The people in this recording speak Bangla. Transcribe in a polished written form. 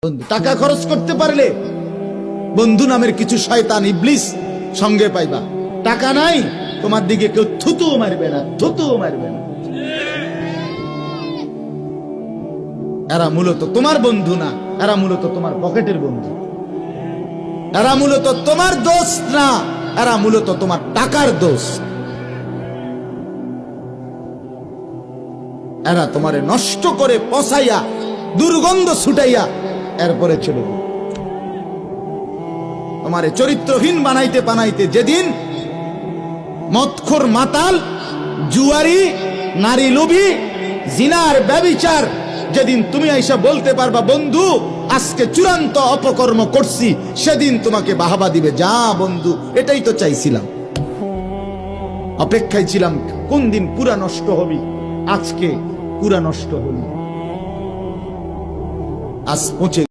বন্ধু টাকা খরচ করতে পারলে বন্ধু নামের কিছু শয়তান ইবলিস সঙ্গে পাইবা। টাকা নাই, তোমার দিকে কেউ থুতুও মারবে না, থুতুও মারবে না। এরা মূলত তোমার বন্ধু না, এরা মূলত তোমার পকেটের বন্ধু। এরা মূলত তোমার দোস্ত না, এরা মূলত তোমার টাকার দোস্ত। এরা তোমারে নষ্ট করে পচাইয়া দুর্গন্ধ ছুটাইয়া এরপরে চলে যাবে। তোমারে চরিত্রহীন বানাইতে বানাইতে যেদিন মদখোর মাতাল, জুয়ারি, নারী লোভী, জিনার ব্যভিচার, যেদিন তুমি আইসা বলতে পারবা বন্ধু আজকে চূড়ান্ত অপকর্ম করছি, সেদিন তোমাকে বাহাবা দিবে। যা বন্ধু, এটাই তো চাইছিলাম, অপেক্ষায় ছিলাম কোন দিন পুরা নষ্ট হবি। আজকে পুরা নষ্ট হলি, আজ পৌঁছে